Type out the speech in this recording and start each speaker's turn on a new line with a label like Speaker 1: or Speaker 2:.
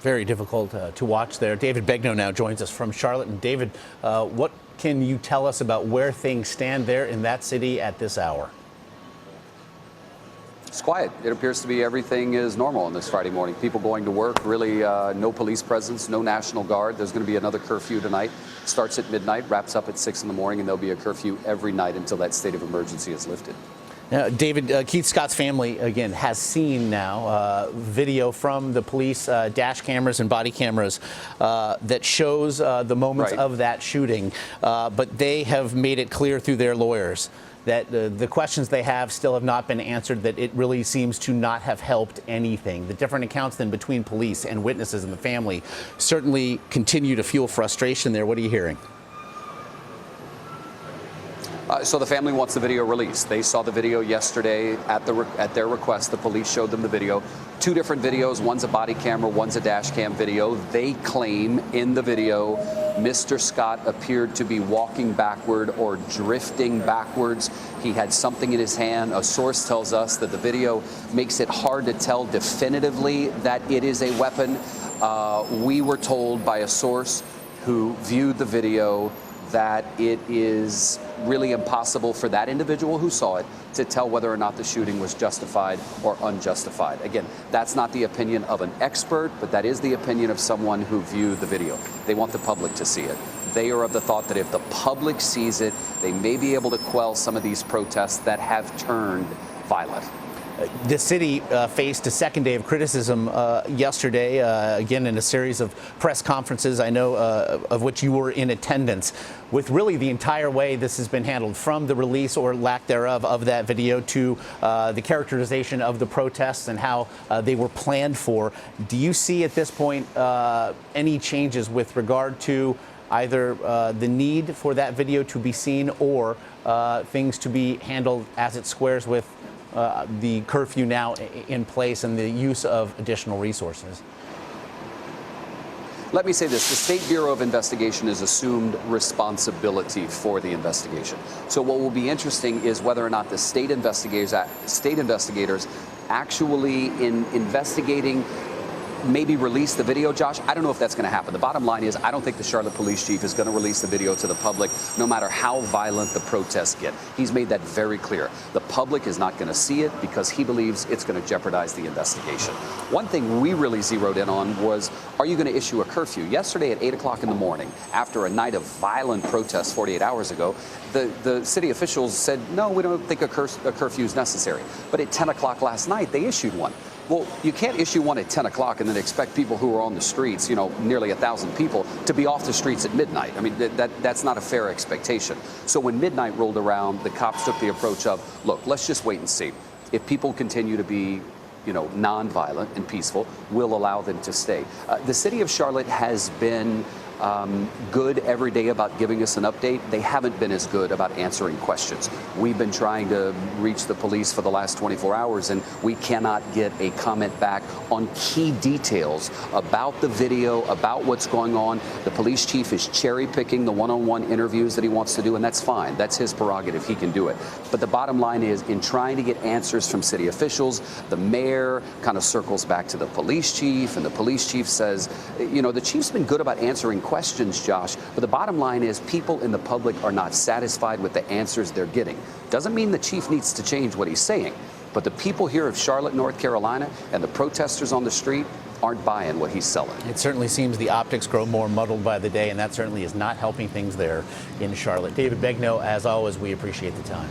Speaker 1: Very difficult to watch there. David Begnaud now joins us from Charlotte. And David, what can you tell us about where things stand there in that city at this hour?
Speaker 2: It's quiet. It appears to be everything is normal on this Friday morning. People going to work, really no police presence, no National Guard. There's going to be another curfew tonight. Starts at midnight, wraps up at 6 in the morning, and there'll be a curfew every night until that state of emergency is lifted.
Speaker 1: Now, David, Keith Scott's family, again, has seen now video from the police dash cameras and body cameras that shows the moments of that shooting. But they have made it clear through their lawyers that the questions they have still have not been answered, that it really seems to not have helped anything. The different accounts then between police and witnesses and the family certainly continue to fuel frustration there. What are you hearing?
Speaker 2: So the family wants the video released. They saw the video yesterday at their request. The police showed them the video. Two different videos. One's a body camera, one's a dash cam video. They claim in the video Mr. Scott appeared to be walking backward or drifting backwards. He had something in his hand. A source tells us that the video makes it hard to tell definitively that it is a weapon. We were told by a source who viewed the video that it is really impossible for that individual who saw it to tell whether or not the shooting was justified or unjustified. Again, that's not the opinion of an expert, but that is the opinion of someone who viewed the video. They want the public to see it. They are of the thought that if the public sees it, they may be able to quell some of these protests that have turned violent.
Speaker 1: The city faced a second day of criticism yesterday, again in a series of press conferences, I know of which you were in attendance, with really the entire way this has been handled, from the release or lack thereof of that video to the characterization of the protests and how they were planned for. Do you see at this point any changes with regard to either the need for that video to be seen or things to be handled as it squares with the curfew now in place and the use of additional resources?
Speaker 2: Let me say this. The State Bureau of Investigation has assumed responsibility for the investigation. So what will be interesting is whether or not the state investigators actually, in investigating, maybe release the video, Josh. I don't know if that's going to happen. The bottom line is I don't think the Charlotte police chief is going to release the video to the public, no matter how violent the protests get. He's made that very clear. The public is not going to see it because he believes it's going to jeopardize the investigation. One thing we really zeroed in on was, are you going to issue a curfew? Yesterday at 8 o'clock in the morning, after a night of violent protests 48 hours ago, the city officials said, no, we don't think a curfew is necessary. But at 10 o'clock last night, they issued one. Well, you can't issue one at 10 o'clock and then expect people who are on the streets, you know, nearly 1,000 people, to be off the streets at midnight. I mean, that's not a fair expectation. So when midnight rolled around, the cops took the approach of, look, let's just wait and see. If people continue to be, you know, nonviolent and peaceful, we'll allow them to stay. The city of Charlotte has been good every day about giving us an update. They haven't been as good about answering questions. We've been trying to reach the police for the last 24 hours, and we cannot get a comment back on key details about the video, about what's going on. The police chief is cherry-picking the one-on-one interviews that he wants to do, and that's fine. That's his prerogative. He can do it. But the bottom line is, in trying to get answers from city officials, the mayor kind of circles back to the police chief, and the police chief says, you know, the chief's been good about answering questions, Josh, but the bottom line is people in the public are not satisfied with the answers they're getting. Doesn't mean the chief needs to change what he's saying, but the people here of Charlotte, North Carolina, and the protesters on the street aren't buying what he's selling.
Speaker 1: It certainly seems the optics grow more muddled by the day, and that certainly is not helping things there in Charlotte. David Begnaud, as always, we appreciate the time.